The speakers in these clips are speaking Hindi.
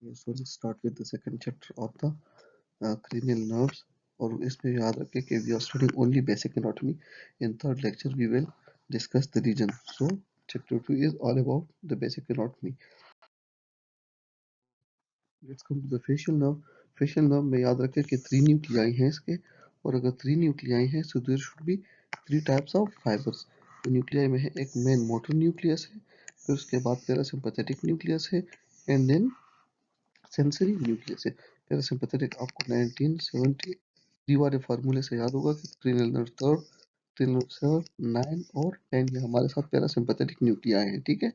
So let's start with the second chapter of the cranial nerves. और इसमें याद रखें कि we are studying only basic anatomy. In third lecture we will discuss the region. So chapter 2 is all about the basic anatomy. Let's come to the facial nerve. Facial nerve में याद रखें कि 3 न्यूक्लियाई हैं इसके, और अगर 3 न्यूक्लियाई हैं so there should be 3 types of fibers. तो न्यूक्लियाई में है एक मेन मोटर न्यूक्लियस है, फिर उसके बाद पैरासिम्पैथेटिक न्यूक्लियस है, एंड देन सेंसरी न्यूक्लियस है. पैरासिम्पैथेटिक आपको 1973 वाले फार्मूले से याद होगा कि cranial nerve third, cranial nerve 7, 9 और 10 ये हमारे साथ पैरासिम्पैथेटिक न्यूक्लियाई हैं. ठीक है.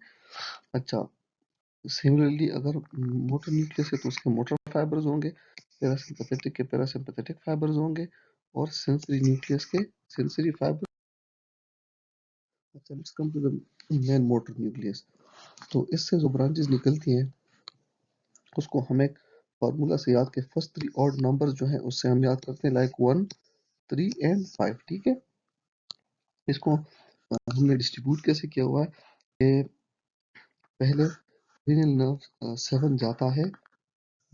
अच्छा, सिमिलरली अगर मोटर न्यूक्लियस है तो उसके मोटर फाइबर्स होंगे, पैरासिम्पैथेटिक के पैरासिम्पैथेटिक फाइबर्स होंगे, और सेंसरी न्यूक्लियस के सेंसरी फाइबर. अच्छा, let's come to the main motor nucleus. तो इससे जो ब्रांचेस निकलती हैं उसको हम एक फार्मूला से याद के फर्स्ट 3 ऑड नंबर्स जो हैं उससे हम याद करते हैं, लाइक 1, 3 एंड 5. ठीक है. इसको हमने डिस्ट्रीब्यूट कैसे किया हुआ है कि पहले क्रेनियल नर्व 7 जाता है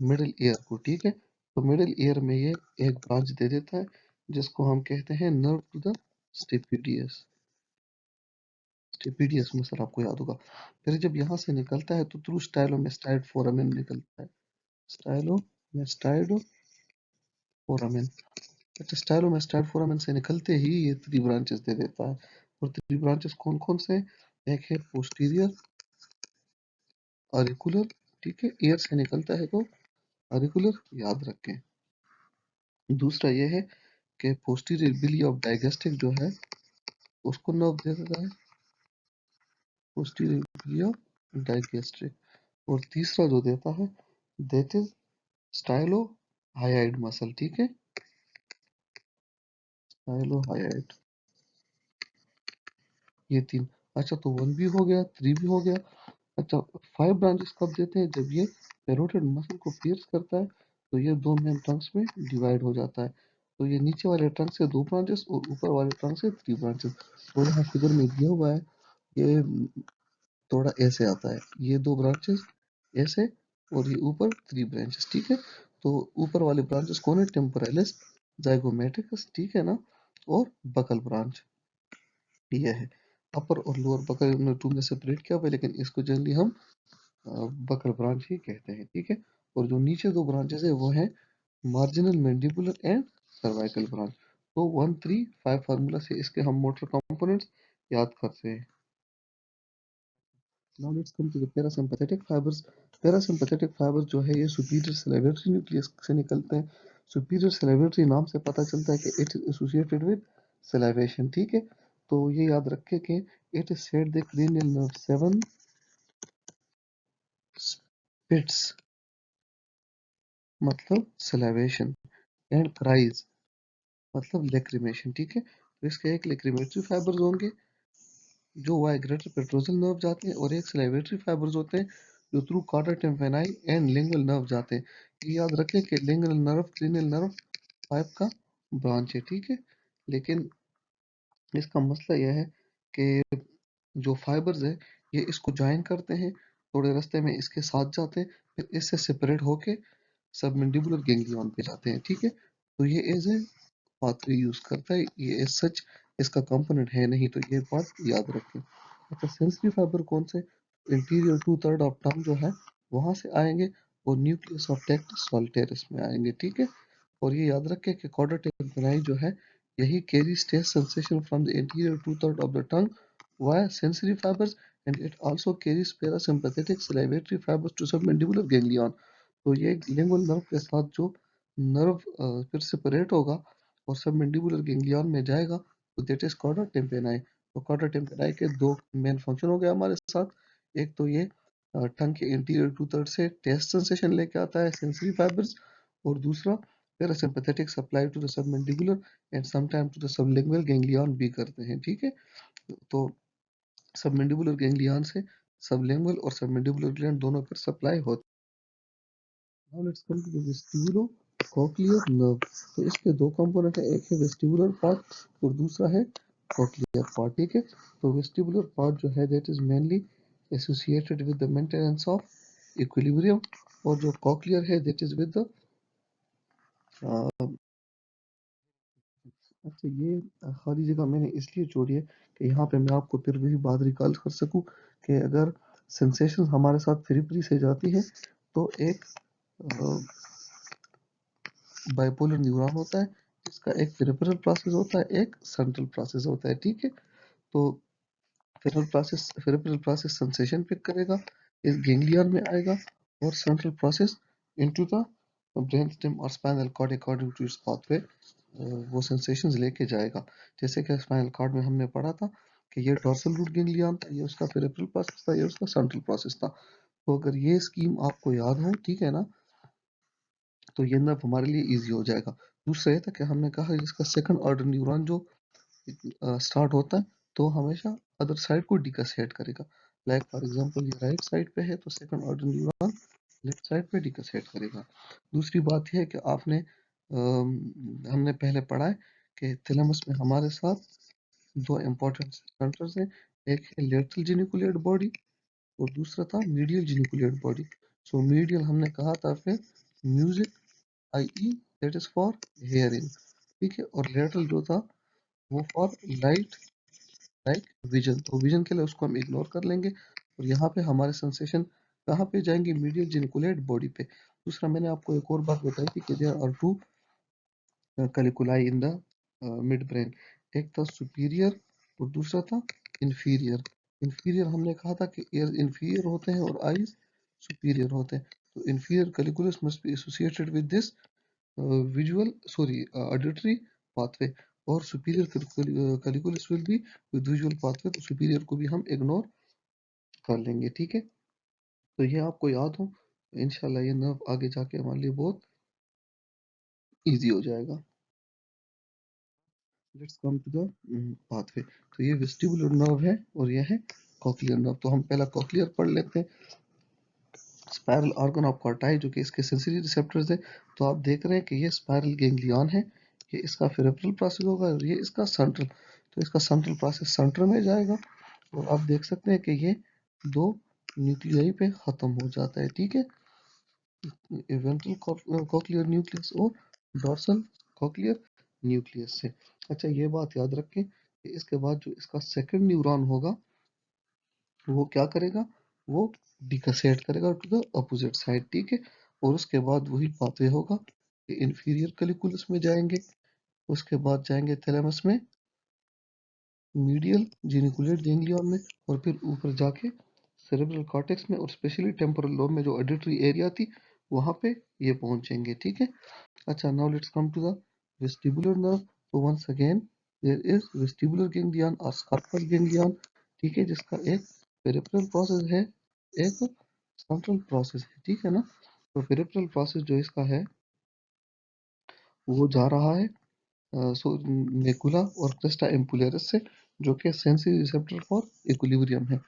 मिडिल ईयर को. ठीक है. तो मिडिल ईयर में ये एक ब्रांच दे देता है जिसको हम कहते हैं nerve to the stapedius. Stapedius में सर आपको याद होगा. फिर जब यहाँ से निकलता है तो थ्रू स्टाइलोमेस्टाइड फोरामेन निकलता है. स्टाइलोमेस्टाइड फोरामेन. अच्छा, स्टाइलोमेस्टाइड फोरामेन से निकलते ही ये 3 ब्रांचेस दे देता है. और 3 ब्रांचेस कौन कौन से? एक है पोस्टीरियर ऑरिकुलर. ठीक है, ईयर से निकलता है तो ऑरिकुलर याद रखें. दूसरा ये है कि पोस्टीरियर बिली ऑफ डाइगेस्टिक जो है उसको नर्व दे देता है, पोस्टीरियर बिली ऑफ डाइगेस्टिक. और तीसरा जो देता है दैट इज स्टाइलोहाइड मसल. ठीक है, स्टाइलोहाइड. ये 3. अच्छा, तो 1 भी हो गया, 3 भी हो गया. अच्छा, 5 ब्रांचेस कब देते हैं? जब ये पैरोटिड मसल को पियर्स करता है तो ये 2 मेन ट्रंक्स में डिवाइड हो जाता है. तो ये नीचे वाले ट्रंक से 2 ब्रांचेस और ऊपर वाले ट्रंक से 3 ब्रांचेस. तो यहाँ फिगर में दिया हुआ है, ये थोड़ा ऐसे आता है, ये 2 ब्रांचेस ऐसे, और ये ऊपर 3 ब्रांचेस. ठीक है. तो ऊपर वाले ब्रांचेस कौन है? टेम्पोरालिस, जाइगोमेटिकस. ठीक है ना. और बकल ब्रांच ये है. अपर और लोअर बकल हमने 2 में सेपरेट किया हुआ है, लेकिन इसको जनरली हम बकल ब्रांच ही कहते हैं. ठीक है. और जो नीचे 2 ब्रांचेस है वो है marginal mandibular and cervical branch. तो 1, 3, 5 फार्मूला से इसके हम मोटर कंपोनेंट्स याद करते हैं. Now let's come to the parasympathetic fibres. Parasympathetic fibres जो है ये सुपीरियर सैलिवेटरी न्यूक्लियस से निकलते हैं. सुपीरियर सैलिवेटरी नाम से पता चलता है कि it is associated with salivation. ठीक है. तो ये याद रखें कि it is said the cranial nerve 7 spits मतलब सैलिवेशन, एंड क्राइज मतलब लेक्रिमेशन. ठीक है. तो इसके एक लेक्रिमेटरी फाइबर्स होंगे जो वाइग्रेटर पेट्रोजल नर्व जाते हैं, और एक सैलिवेटरी फाइबर्स होते हैं जो थ्रू कार्डा टेम्पेनाई एंड लिंगुअल नर्व जाते हैं. ये याद रखें कि लिंगुअल नर्व क्रेनियल नर्व 5 का ब्रांच है. ठीक है. लेकिन इसका मसला यह है कि जो फाइबर्स है ये इसको ज्वाइन करते हैं, थोड़े रास्ते में इसके साथ जाते हैं, फिर इससे सेपरेट होके सबमैंडिबुलर गैंग्लियन पे जाते हैं. ठीक है. तो ये एज ए पाथवे यूज करता है, ये एज सच इसका कंपोनेंट है नहीं. तो ये बात याद रखें. अच्छा, सेंसरी फाइबर कौन से? इंटीरियर 2/3 ऑफ टंग जो है वहां से आएंगे, और न्यूक्लियस ऑफ टेक्ट सॉल्टेरिस में आएंगे. ठीक है. और ये याद रखें कि कॉर्डा टेम्पोराई जो है यही carries taste sensation from the interior 2/3 of the tongue via sensory fibers, and it also carries parasympathetic salivatory fibers to submandibular ganglion. तो ये लिंगुअल नर्व के साथ जो नर्व फिर सेपरेट होगा और सबमैंडिबुलर गैंग्लियन में जाएगा, तो दैट इज कॉर्डा टेम्पेनाई. तो कॉर्डा टेम्पेनाई के 2 मेन फंक्शन हो गए हमारे साथ. एक तो ये टंग के इंटीरियर 2/3 से टेस्ट सेंसेशन लेके आता है सेंसरी फाइबर्स, और दूसरा parasympathetic supply to the submandibular and sometime to the sublingual ganglion भी करते हैं. ठीक है. तो सबमैंडिबुलर गैंग्लियन से सबलिंगुअल और सबमैंडिबुलर ग्लैंड दोनों पर सप्लाई होती है. Now let's come to the vestibulocochlear nerve. तो इसके 2 कंपोनेंट है, एक है वेस्टिबुलर पार्ट और दूसरा है कॉक्लियर पार्ट. ठीक है. तो वेस्टिबुलर पार्ट जो है that is mainly associated with the maintenance of equilibrium. और जो कॉक्लियर है दैट इज विद द अच्छा ये खाली जगह मैंने इसलिए छोड़ी है कि यहाँ पे मैं आपको फिर वही बात रिकॉल कर सकूं कि अगर सेंसेशन हमारे साथ फ्री से जाती है तो एक बाइपोलर न्यूरॉन होता है जिसका एक पेरिफेरल प्रोसेस होता है एक सेंट्रल प्रोसेस होता है ठीक है। तो पेरिफेरल प्रोसेस सेंसेशन पिक करेगा इस गैंग्लियन में आएगा और central process into the brain stem और spinal cord according to its pathway वो सेंसेशंस लेके जाएगा। जैसे कि स्पाइनल कॉर्ड में हमने पढ़ा था कि ये डोर्सल रूट गैंग्लियन था, ये उसका पेरिफेरल प्रोसेस था, ये उसका सेंट्रल प्रोसेस था। तो अगर ये स्कीम आपको याद हो ठीक है ना, तो ये नर्व हमारे लिए इजी हो जाएगा। दूसरा ये था कि हमने कहा जिसका सेकंड ऑर्डर न्यूरॉन जो स्टार्ट होता है तो हमेशा अदर साइड को डिकसेट करेगा। लाइक फॉर एग्जांपल ये राइट साइड पे है तो second order neuron left side पे डिकसेट करेगा। दूसरी बात यह है कि हमने पहले पढ़ा है कि थैलेमस में हमारे साथ दो इंपॉर्टेंट सेंटर्स हैं, एक है लेटरल जेनिकुलेट बॉडी और दूसरा था मीडियल जेनिकुलेट बॉडी। सो मीडियल हमने कहा था फिर music I E that is for hearing ठीक है, और लेटरल जो था वो फॉर लाइट लाइक विजन। तो विजन के लिए उसको हम इग्नोर कर लेंगे और यहाँ पे हमारे सेंसेशन कहाँ पे जाएंगे, मीडियल जेनिकुलेट बॉडी पे। दूसरा मैंने आपको एक और बात बताई थी कि there are two colliculi in the midbrain, एक था सुपीरियर और दूसरा था इंफीरियर। इंफीरियर हमने कहा था कि ईयर इंफीरियर होते हैं और आईज सुपीरियर होते हैं। तो inferior colliculus must be associated with this visual sorry auditory pathway और superior colliculus will be with visual pathway, तो सुपीरियर को भी हम इग्नोर कर लेंगे ठीक है। तो ये आपको याद हो तो इंशाल्लाह ये नर्व आगे जाके हमारे लिए बहुत इजी हो जाएगा। Let's come to the pathway. तो ये वेस्टिबुलर नर्व है और ये है कॉक्लियर नर्व। तो हम पहला कॉक्लियर पढ़ लेते हैं। स्पाइरल ऑर्गन ऑफ कॉर्टाई जो कि इसके सेंसरी रिसेप्टर्स है। तो आप देख रहे हैं कि ये स्पाइरल गैंग्लियन है, ये इसका पेरिफेरल प्रोसेस होगा और ये इसका सेंट्रल। तो इसका सेंट्रल प्रोसेस सेंटर में जाएगा और आप देख सकते हैं कि ये दो न्यूक्लियाई पे खत्म हो जाता है ठीक है, वेंट्रल कॉक्लियर न्यूक्लियस और डॉर्सल कॉक्लियर न्यूक्लियस से। अच्छा ये बात याद रखें कि इसके बाद जो इसका सेकंड न्यूरॉन होगा वो क्या करेगा, वो डिकसेट करेगा टू द अपोजिट साइड ठीक है। और उसके बाद वही पाथवे होगा कि इंफीरियर कैलिकुलस में जाएंगे, उसके बाद जाएंगे थैलेमस में, मीडियल जेनिकुलेट गैंग्लियन में और फिर ऊपर जाके सेरेब्रल कॉर्टेक्स में और स्पेशली टेम्पोरल लोब में जो ऑडिटरी एरिया थी वहां पे ये पहुंचेंगे ठीक है। अच्छा now let's come to the vestibular nerve. तो once again there is vestibular ganglion और स्कार्पल गैंग्लियन ठीक है, जिसका एक पेरिफेरल प्रोसेस है एक सेंट्रल प्रोसेस है ठीक है ना। तो पेरिफेरल प्रोसेस जो इसका है वो जा रहा है नेकुला और क्रेस्टा एम्पुलेरस से जो कि सेंसरी रिसेप्टर फॉर इक्विलिब्रियम है।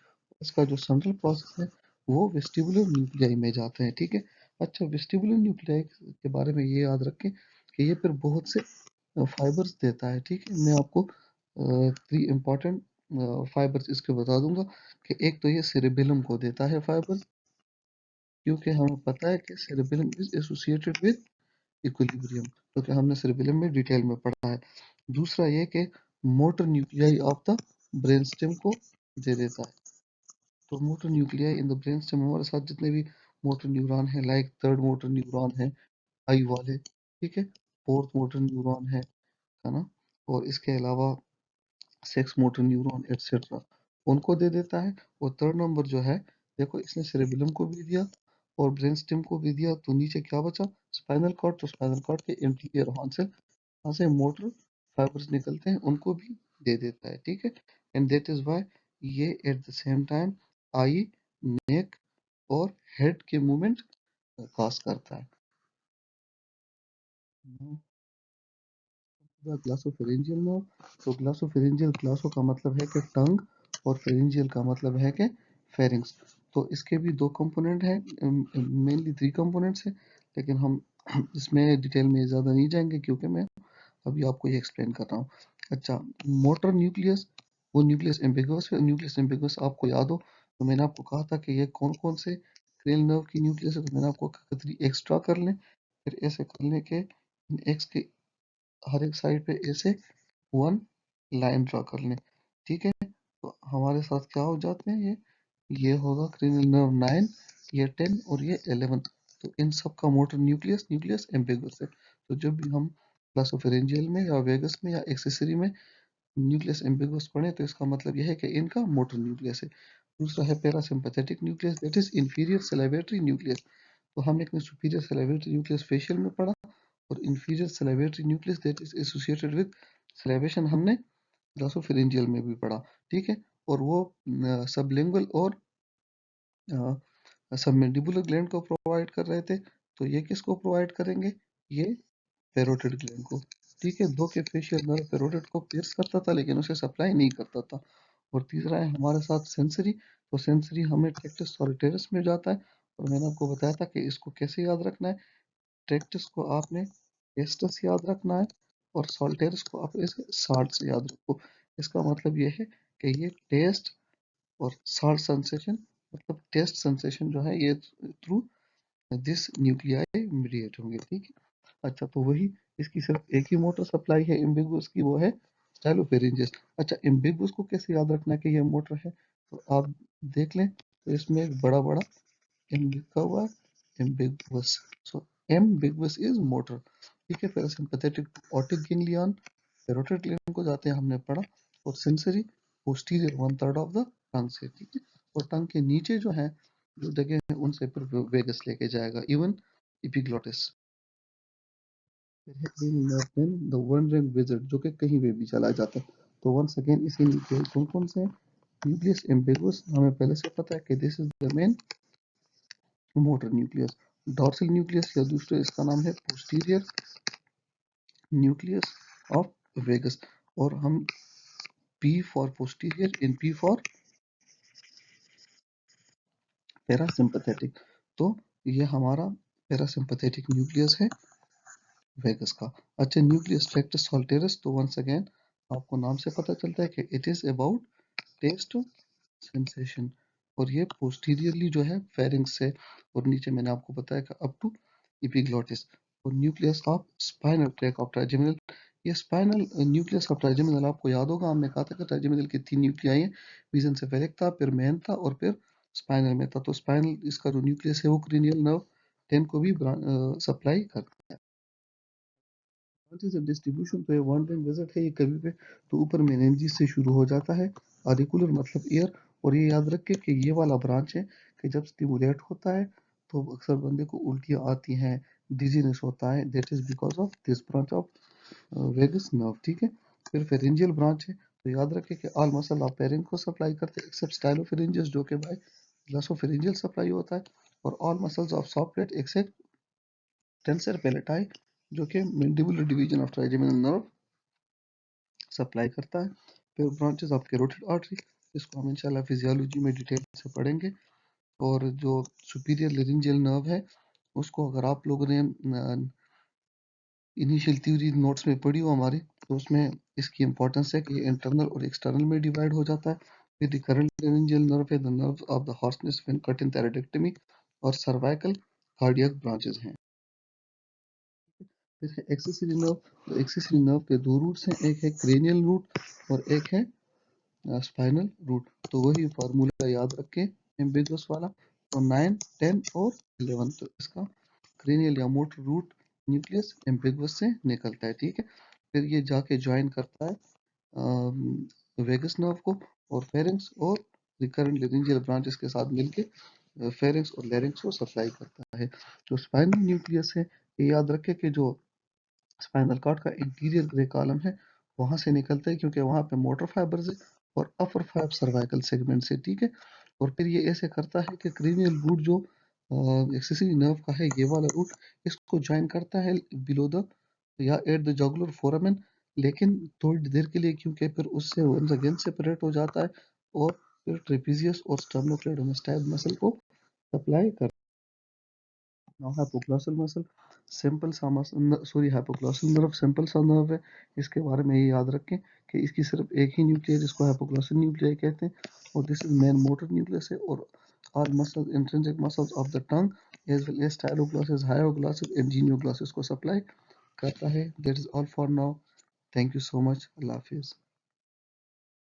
इसका जो सेंट्रल प्रोसेस है वो वेस्टिबुलर न्यूक्लियाई में जाते हैं ठीक है। अच्छा वेस्टिबुलर न्यूक्लियाई के बारे में ये याद रखें कि ये फिर बहुत से फाइबर्स देता है ठीक है। मैं आपको 3 इम्पोर्टेंट फाइबर्स इसके बता दूंगा कि एक तो ये सेरेबेलम को देता है फाइबर्स, क्योंकि हमें पता है कि cerebellum is associated with equilibrium, क्योंकि हमने सेरेबेलम में डिटेल में पढ़ा है। दूसरा ये कि motor nuclei of the brain stem को दे देता है। तो motor nuclei in the brain stem हमारे साथ जितने भी मोटर न्यूरॉन है, लाइक थर्ड मोटर न्यूरॉन है आई वाले ठीक है, फोर्थ मोटर न्यूरॉन है ना, और इसके अलावा सेक्स मोटर न्यूरॉन एटसेट्रा उनको दे देता है। और थर्ड नंबर जो है, देखो इसने सेरेबेलम को भी दिया और ब्रेन स्टेम को भी दिया, तो नीचे क्या बचा, स्पाइनल कॉर्ड। तो स्पाइनल कॉर्ड के इंटीरियर हॉर्न से वहाँ से मोटर फाइबर्स निकलते हैं उनको भी दे देता है ठीक है। एंड दैट इज व्हाई ये at the same time eye, neck और हेड के मूवमेंट काज करता है। Glossopharyngeal nerve. तो ग्लासोफेरेंजियल, ग्लासो का मतलब है कि टंग और फेरेंजियल का मतलब है कि फेरिंग्स। तो इसके भी दो कंपोनेंट हैं, मेनली 3 कंपोनेंट्स हैं, लेकिन हम इसमें डिटेल में ज़्यादा नहीं जाएंगे क्योंकि मैं अभी आपको ये एक्सप्लेन कर रहा हूँ। अच्छा मोटर न्यूक्लियस, वो न्यूक्लियस एम्बिगस है। न्यूक्लियस एम्बिगस आपको याद हो तो मैंने आपको कहा था कि ये कौन कौन से क्रेनियल नर्व की न्यूक्लियस है तो मैंने आपको कहा 3 एक्स ड्रा कर लें, फिर ऐसे कर लें कि इन एक्स के हर एक साइड पे ऐसे 1 लाइन ड्रा कर लें, ठीक है। तो हमारे साथ क्या हो जाते हैं ये होगा क्रेनियल नर्व 9, ये 10 और ये 11। तो इन सब का मोटर न्यूक्लियस न्यूक्लियस एम्बिगुअस है। तो जब भी हम ग्लॉसोफेरेंजियल में या वेगस में या एक्सेसरी में न्यूक्लियस एम्बिगुअस पढ़े तो इसका मतलब यह है कि इनका मोटर न्यूक्लियस है। दूसरा है parasympathetic nucleus, that is inferior salivatory nucleus. तो हमने एक सुपीरियर सैलिवेटरी न्यूक्लियस फेशियल में पढ़ा, और inferior salivatory nucleus that is associated with salivation हमने ग्लॉसोफेरेंजियल में भी पढ़ा, ठीक है। और वो सबलिंगुअल और सबमैंडिबुलर ग्लैंड को प्रोवाइड कर रहे थे। तो ये किसको प्रोवाइड करेंगे? ये पैरोटिड ग्लैंड को, ठीक है। दो के फेशियल नर्व पैरोटिड को पियर्स करता था लेकिन उसे सप्लाई नहीं करता था। और तीसरा है हमारे साथ सेंसरी। तो सेंसरी हमें ट्रैक्टस सॉलिटेरस में जाता है, और मैंने आपको बताया था कि इसको कैसे याद रखना है। ट्रैक्टस को आपने टेस्टस याद रखना है, और सॉल्टेरस को आप इसे साल्ट से याद रखो। इसका मतलब ये है कि ये टेस्ट और साल्ट सेंसेशन, मतलब टेस्ट सेंसेशन जो है ये थ्रू दिस न्यूक्लियाई मीडिएट होंगे, ठीक है। अच्छा, तो वही इसकी सिर्फ एक ही मोटर सप्लाई है एम्बिगुअस की, वो है स्टाइलोफेरेंजियस। अच्छा, एम्बिगुअस को कैसे याद रखना है कि ये मोटर है? तो आप देख लें, तो इसमें एक बड़ा बड़ा एम लिखा हुआ है, ambiguous. So ambiguous is motor, ठीक है। Parasympathetic otic ganglion parotid gland को जाते हैं, हमने पढ़ा। और सेंसरी पोस्टीरियर 1/3 ऑफ द टंग से, ठीक है। और टंग के नीचे जो है जो जगह है उनसे फिर वेगस लेके जाएगा, even epiglottis. The wondering visit जो कि कहीं पे भी चला जाता है। तो वंस अगेन इसी न्यूक्लियस कौन कौन से न्यूक्लियस एम्बिगुअस हमें पहले से पता है कि this is the main motor nucleus. Dorsal nucleus या दूसरे इसका नाम है पोस्टीरियर न्यूक्लियस ऑफ वेगस। और हम P for posterior in P for parasympathetic. तो ये हमारा पैरासिम्पथेटिक न्यूक्लियस है वेगस का। अच्छा, न्यूक्लियस ट्रैक्टस सॉल्टेरस, तो वंस अगेन आपको नाम से पता चलता है कि it is about taste sensation. और ये पोस्टीरियरली जो है फेरिंग्स से, और नीचे मैंने आपको बताया कि अप टू इपिग्लोटिस। और nucleus of spinal track of trigeminal, ये स्पाइनल न्यूक्लियस ऑफ ट्राइजेमिनल आपको याद होगा, हमने कहा था कि ट्राइजेमिनल की 3 न्यूक्लियाई हैं। मेसेंसेफेरिक था, फिर मेन था, और फिर स्पाइनल में था। तो स्पाइनल इसका जो न्यूक्लियस है वो क्रेनियल नर्व 10 को भी सप्लाई करता है। डिस्ट्रीब्यूशन, तो ये वॉन्डरिंग विजिट है, ये कभी पे तो ऊपर मेनिंजिस से शुरू हो जाता है, ऑरिकुलर मतलब ईयर। और ये याद रखें कि ये वाला ब्रांच है कि जब स्टिमुलेट होता है तो अक्सर बंदे को उल्टियाँ आती हैं, डिजीनेस होता है, that is because of this branch of vagus nerve, ठीक है। फिर फेरेंजियल ब्रांच है, तो याद रखें कि ऑल मसल ऑफ पेरिंग को सप्लाई करते हैं एक्सेप्ट स्टाइलोफेरेंजियस जो कि बाय ग्लॉसोफेरेंजियल सप्लाई होता है। और all muscles of soft palate except tensor palati जो कि mandibular division of trigeminal nerve supply करता है। फिर ब्रांचेस ऑफ कैरोटिड आर्टरी, इसको हम इंशाल्लाह फिजियोलॉजी में डिटेल से पढ़ेंगे। और जो सुपीरियर लेरिंजियल नर्व है उसको अगर आप लोगों ने इनिशियल थ्योरी नोट्स में पढ़ी हो हमारी, तो उसमें इसकी इंपॉर्टेंस है कि ये इंटरनल और एक्सटर्नल में डिवाइड हो जाता है। फिर रिकरेंट लेरिंजियल नर्व है the nerve of the hoarseness when cut in thyroidectomy, और सर्वाइकल कार्डियक ब्रांचेस हैं। फिर है एक्सेसरी नर्व, तो एक्सेसरी नर्व के दो रूट्स हैं, एक है क्रेनियल रूट और एक है स्पाइनल रूट। तो वही फार्मूला याद रखें एम्बिगस वाला। तो 9, 10 और 11, तो इसका क्रेनियल या मोटर रूट न्यूक्लियस एम्बिगस से निकलता है, ठीक है। फिर ये जाके ज्वाइन करता है वेगस नर्व को, और फेरिंग्स और रिकरेंट लेरिंजियल ब्रांचेस के साथ मिलके फेरिंग्स और लैरिंग्स को सप्लाई करता है। जो स्पाइनल न्यूक्लियस है, ये याद रखें कि जो स्पाइनल कॉर्ड का इंटीरियर ग्रे कॉलम है वहां से निकलता है, क्योंकि वहां पे मोटर फाइबर्स है और अपर फाइव सर्वाइकल सेगमेंट से, ठीक है। और फिर ये ऐसे करता है कि क्रीनियल रूट जो एक्सेसरी नर्व का है, ये वाला रूट इसको ज्वाइन करता है बिलो द या एट द जगुलर फोरामेन, लेकिन थोड़ी देर के लिए, क्योंकि फिर उससे वंस अगेन सेपरेट हो जाता है, और फिर ट्रेपीजियस और स्टर्नोक्लेडोमास्टाइड मसल को सप्लाई कर। नाउ हाइपोग्लॉसल मसल, सिंपल सा muscle, sorry hypoglossal nerve simple सा नर्व है। इसके बारे में ये याद रखें कि इसकी सिर्फ एक ही न्यूक्लियस जिसको हाइपोग्लॉसल न्यूक्लियाई कहते हैं, और this is main motor nucleus है। और और muscle intrinsic muscles of the tongue as well as styloglossus hyoglossus and genioglossus को सप्लाई करता है। That is all for now. Thank you so much. अल्लाह हाफिज।